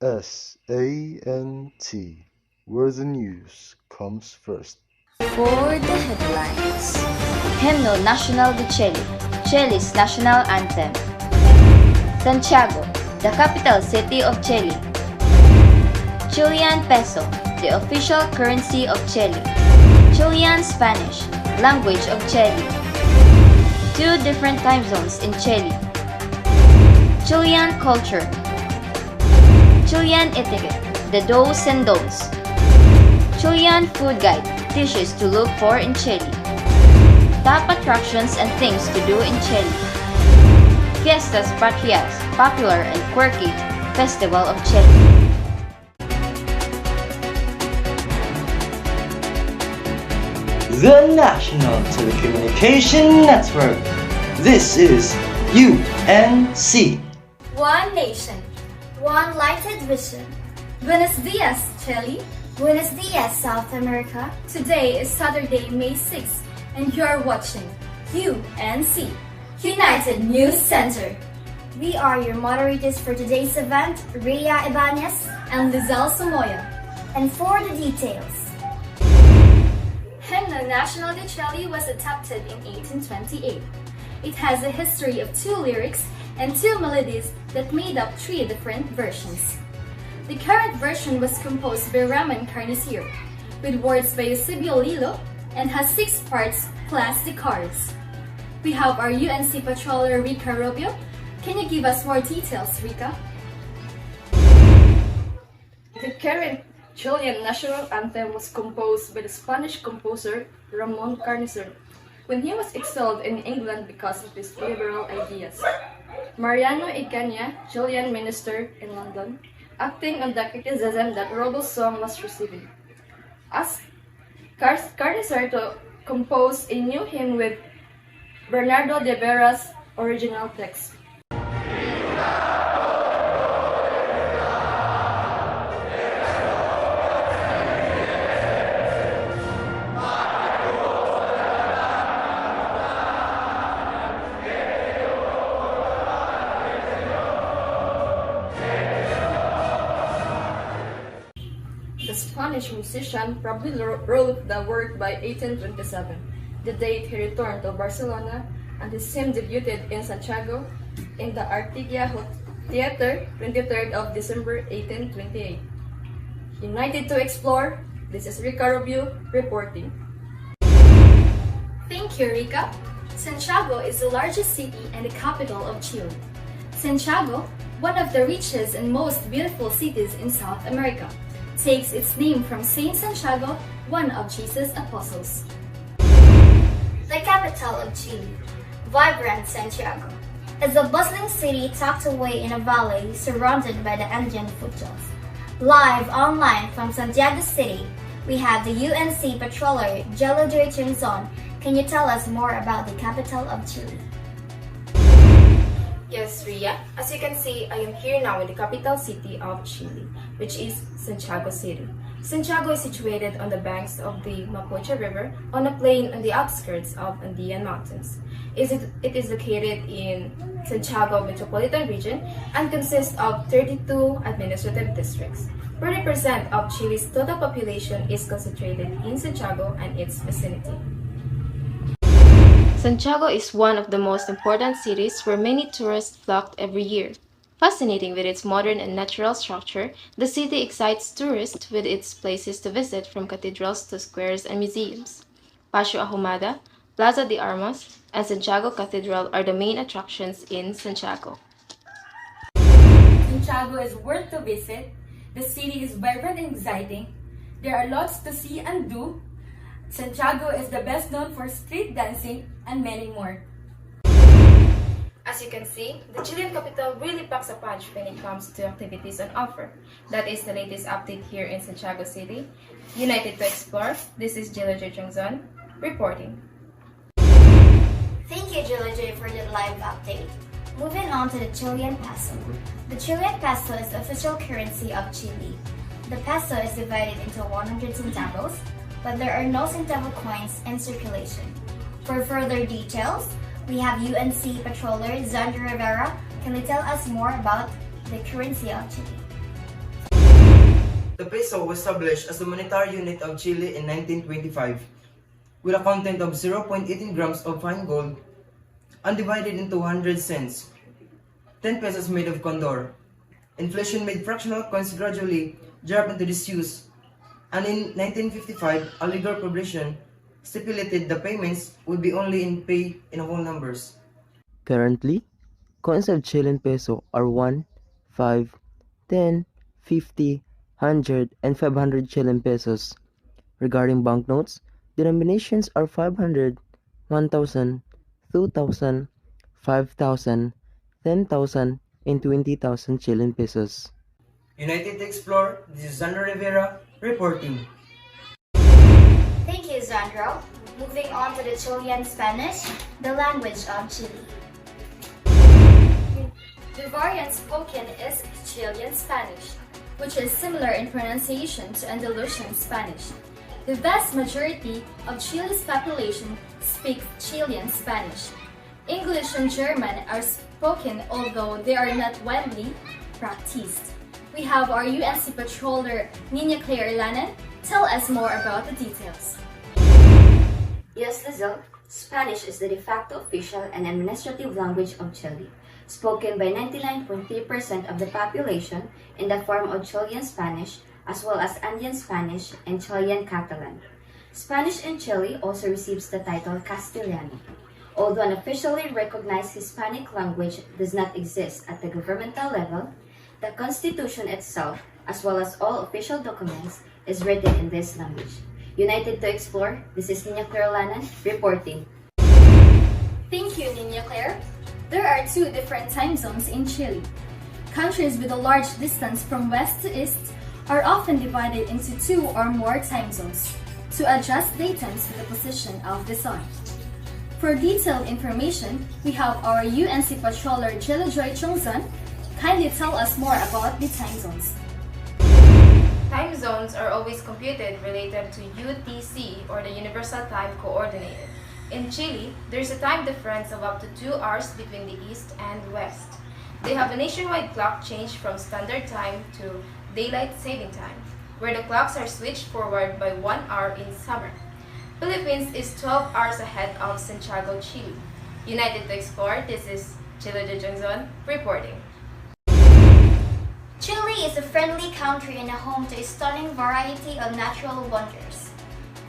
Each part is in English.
SANT, where the news comes first. For the headlines, Himno Nacional de Chile, Chile's national anthem. Santiago, the capital city of Chile. Chilean peso, the official currency of Chile. Chilean Spanish, language of Chile. 2 different time zones in Chile. Chilean culture. Chilean etiquette, the do's and don'ts. Chilean food guide, dishes to look for in Chile. Top attractions and things to do in Chile. Fiestas Patrias, popular and quirky festival of Chile. The National Telecommunication Network. This is UNC. One nation, one lighted vision. Buenos dias, Chile. Buenos dias, South America. Today is Saturday, May 6th, and you're watching UNC, United News Center. We are your moderators for today's event, Rhea Ibanez and Lizelle Samoya. And for the details, Himno Nacional de Chile was adopted in 1828. It has a history of 2 lyrics and 2 melodies that made up 3 different versions. The current version was composed by Ramon Carnicero, with words by Eusebio Lilo, and has 6 parts plus the chorus. We have our UNC patroller Rica Rubio. Can you give us more details, Rica? The current Chilean national anthem was composed by the Spanish composer Ramon Carnicero when he was exiled in England because of his liberal ideas. Mariano Icania, Chilean minister in London, acting on the criticism that Robo's song was receiving, asked Carnicero to compose a new hymn with Bernardo de Vera's original text. The Spanish musician probably wrote the work by 1827, the date he returned to Barcelona, and his hymn debuted in Santiago in the Artigia Theater 23rd of December 1828. United to explore, this is Rica Rubio reporting. Thank you, Rica. Santiago is the largest city and the capital of Chile. Santiago, one of the richest and most beautiful cities in South America, takes its name from Saint Santiago, one of Jesus' apostles. The capital of Chile, vibrant Santiago, is a bustling city tucked away in a valley surrounded by the Andean foothills. Live online from Santiago City, we have the UNC patroller Jello Chungzon. Can you tell us more about the capital of Chile? Yes, Ria. As you can see, I am here now in the capital city of Chile, which is Santiago City. Santiago is situated on the banks of the Mapocho River on a plain on the outskirts of Andean Mountains. It is located in Santiago Metropolitan Region and consists of 32 administrative districts. 40% of Chile's total population is concentrated in Santiago and its vicinity. Santiago is one of the most important cities where many tourists flock every year. Fascinating with its modern and natural structure, the city excites tourists with its places to visit from cathedrals to squares and museums. Paseo Ahumada, Plaza de Armas, and Santiago Cathedral are the main attractions in Santiago. Santiago is worth to visit. The city is vibrant and exciting. There are lots to see and do. Santiago is the best known for street dancing and many more. As you can see, the Chilean capital really packs a punch when it comes to activities on offer. That is the latest update here in Santiago City. United to explore, this is Jello Chungzon reporting. Thank you, Jilojoy, for the live update. Moving on to the Chilean peso. The Chilean peso is the official currency of Chile. The peso is divided into 100 centavos, but there are no centavo coins in circulation. For further details, we have UNC patroller Zandra Rivera. Can you tell us more about the currency of Chile? The peso was established as the monetary unit of Chile in 1925, with a content of 0.18 grams of fine gold, undivided into 100 cents, 10 pesos made of condor. Inflation made fractional coins gradually drop into disuse, and in 1955, a legal provision stipulated the payments would be only in whole numbers. Currently, coins of Chilean peso are 1, 5, 10, 50, 100, and 500 Chilean pesos. Regarding banknotes, denominations are 500, 1,000, 2,000, 5,000, 10,000, and 20,000 Chilean pesos. United to explore, this is Sandro Rivera reporting. Thank you, Zandro. Moving on to the Chilean Spanish, the language of Chile. The variant spoken is Chilean Spanish, which is similar in pronunciation to Andalusian Spanish. The vast majority of Chile's population speaks Chilean Spanish. English and German are spoken, although they are not widely practiced. We have our UNC patroller, Nina Claire Ilanen, tell us more about the details. Yes, Lizelle, Spanish is the de facto official and administrative language of Chile, spoken by 99.3% of the population in the form of Chilean Spanish, as well as Andean Spanish and Chilean Catalan. Spanish in Chile also receives the title Castellano. Although an officially recognized Hispanic language does not exist at the governmental level, the Constitution itself, as well as all official documents, is written in this language. United to explore, this is Nina Claire reporting. Thank you, Nina Claire. There are two different time zones in Chile. Countries with a large distance from west to east are often divided into 2 or more time zones to adjust datums to the position of the sun. For detailed information, we have our UNC patroller Jillajoy Chongzan. Kindly tell us more about the time zones. Time zones are always computed related to UTC, or the Universal Time Coordinated. In Chile, there's a time difference of up to 2 hours between the east and west. They have a nationwide clock change from standard time to daylight saving time, where the clocks are switched forward by 1 hour in summer. Philippines is 12 hours ahead of Santiago, Chile. United to explore, this is Chile de Jongzon reporting. Chile is a friendly country and a home to a stunning variety of natural wonders.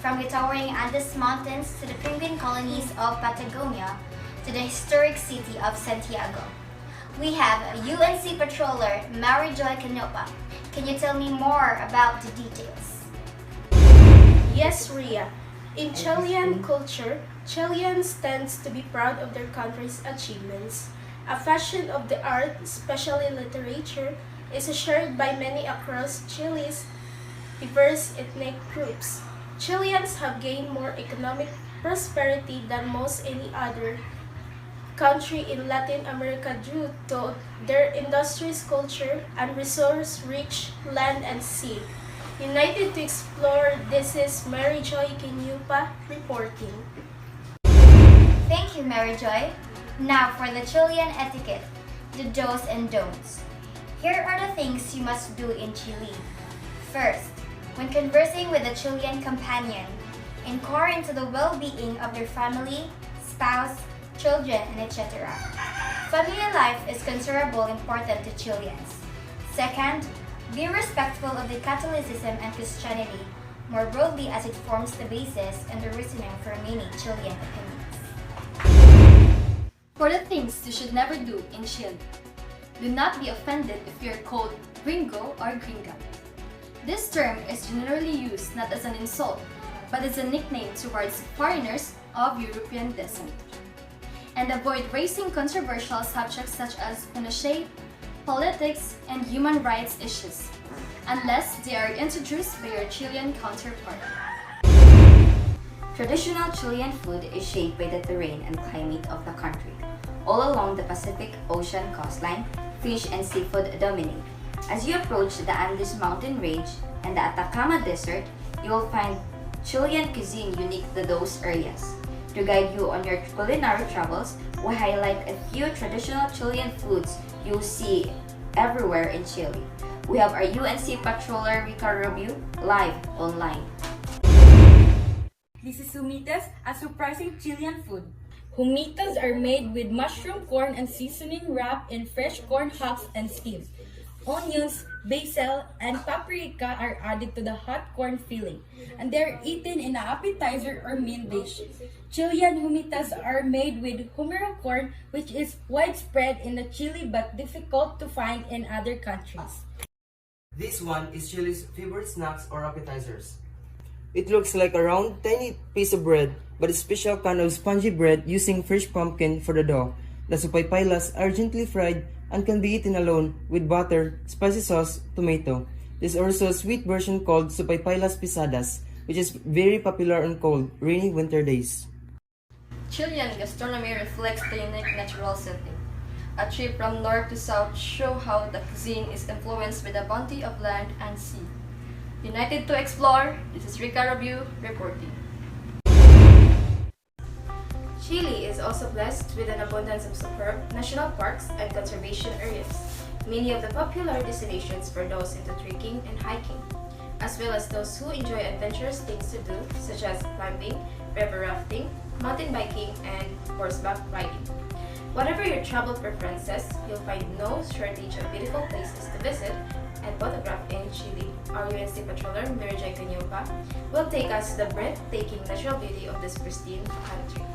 From the towering Andes Mountains to the penguin colonies of Patagonia to the historic city of Santiago. We have a UNC patroller, Mary Joy Canopa. Can you tell me more about the details? Yes, Ria. In Chilean culture, Chileans tend to be proud of their country's achievements. A fashion of the art, especially literature, is shared by many across Chile's diverse ethnic groups. Chileans have gained more economic prosperity than most any other country in Latin America due to their industries, culture, and resource-rich land and sea. United to explore, this is Mary Joy Kinupa reporting. Thank you, Mary Joy. Now for the Chilean etiquette, the do's and don'ts. Here are the things you must do in Chile. First, when conversing with a Chilean companion, inquire into the well-being of their family, spouse, children, and etc. Family life is considerable important to Chileans. Second, be respectful of the Catholicism and Christianity, more broadly as it forms the basis and the reasoning for many Chilean opinions. For the things you should never do in Chile. Do not be offended if you're called gringo or gringa. This term is generally used not as an insult, but as a nickname towards foreigners of European descent. And avoid raising controversial subjects such as Pinochet, politics, and human rights issues, unless they are introduced by your Chilean counterpart. Traditional Chilean food is shaped by the terrain and climate of the country. All along the Pacific Ocean coastline, fish and seafood dominate. As you approach the Andes mountain range and the Atacama Desert, you will find Chilean cuisine unique to those areas. To guide you on your culinary travels, we highlight a few traditional Chilean foods you'll see everywhere in Chile. We have our UNC patroller Rica Review live online. This is humitas, a surprising Chilean food. Humitas are made with mushroom, corn, and seasoning wrapped in fresh corn husks and steamed. Onions, basil, and paprika are added to the hot corn filling, and they are eaten in an appetizer or main dish. Chilean humitas are made with humera corn, which is widespread in Chile but difficult to find in other countries. This one is Chile's favorite snacks or appetizers. It looks like a round, tiny piece of bread, but a special kind of spongy bread using fresh pumpkin for the dough. The supaypaylas are gently fried and can be eaten alone with butter, spicy sauce, tomato. There's also a sweet version called supaypaylas pisadas, which is very popular on cold, rainy winter days. Chilean gastronomy reflects the unique natural setting. A trip from north to south shows how the cuisine is influenced by the bounty of land and sea. United to explore, this is Rica Review reporting. Chile is also blessed with an abundance of superb national parks and conservation areas, many of the popular destinations for those into trekking and hiking, as well as those who enjoy adventurous things to do such as climbing, river rafting, mountain biking, and horseback riding. Whatever your travel preferences, you'll find no shortage of beautiful places to visit and photograph in Chile. Our UNC patroller, Mirjai Canyopa, will take us to the breathtaking natural beauty of this pristine country.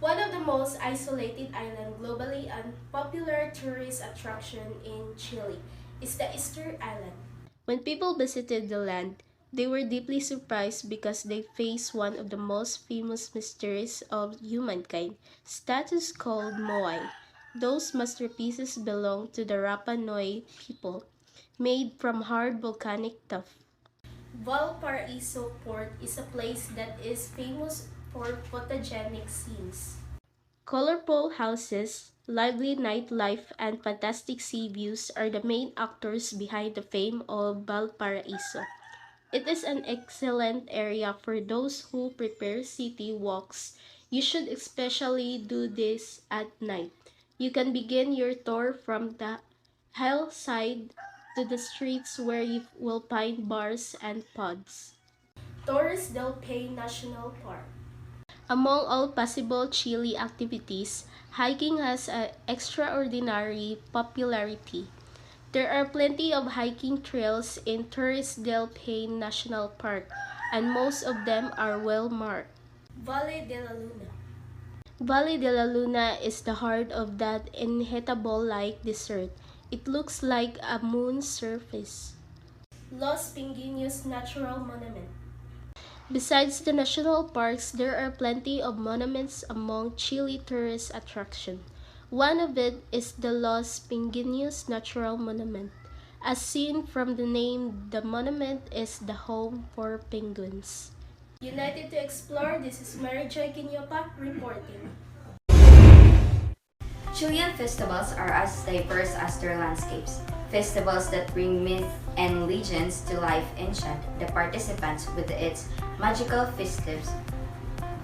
One of the most isolated island globally and popular tourist attraction in Chile is the Easter Island. When people visited the land, they were deeply surprised because they faced one of the most famous mysteries of humankind, statues called moai. Those masterpieces belong to the Rapa Nui people, made from hard volcanic tuff. Valparaiso Port is a place that is famous for photogenic scenes. Colorful houses, lively nightlife, and fantastic sea views are the main actors behind the fame of Valparaiso. It is an excellent area for those who prepare city walks. You should especially do this at night. You can begin your tour from the hillside to the streets where you will find bars and pubs. Torres del Paine National Park. Among all possible Chile activities, hiking has an extraordinary popularity. There are plenty of hiking trails in Torres del Paine National Park, and most of them are well marked. Valle de la Luna. Valle de la Luna is the heart of that inhabitable-like desert. It looks like a moon's surface. Los Pingüinos Natural Monument. Besides the national parks, there are plenty of monuments among Chile tourist attractions. One of it is the Los Pingüinos Natural Monument. As seen from the name, the monument is the home for penguins. United to explore, this is Mary Joy Quinyopa reporting. Chilean festivals are as diverse as their landscapes. Festivals that bring myth and legends to life enchant the participants with its magical festive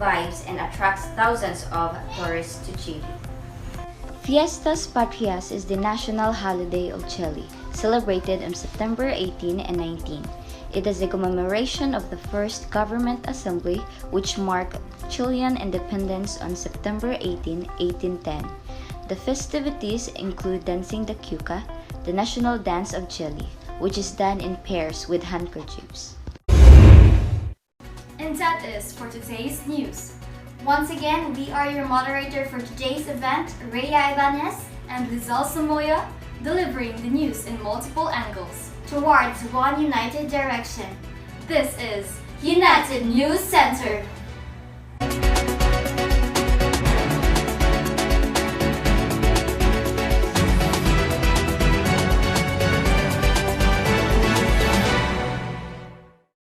vibes and attracts thousands of tourists to Chile. Fiestas Patrias is the national holiday of Chile, celebrated on September 18 and 19. It is a commemoration of the first government assembly which marked Chilean independence on September 18, 1810. The festivities include dancing the cuca, the national dance of Chile, which is done in pairs with handkerchiefs. And that is for today's news. Once again, we are your moderator for today's event, Rhea Ibanez and Lizelle Samoya, delivering the news in multiple angles towards one united direction. This is United News Center.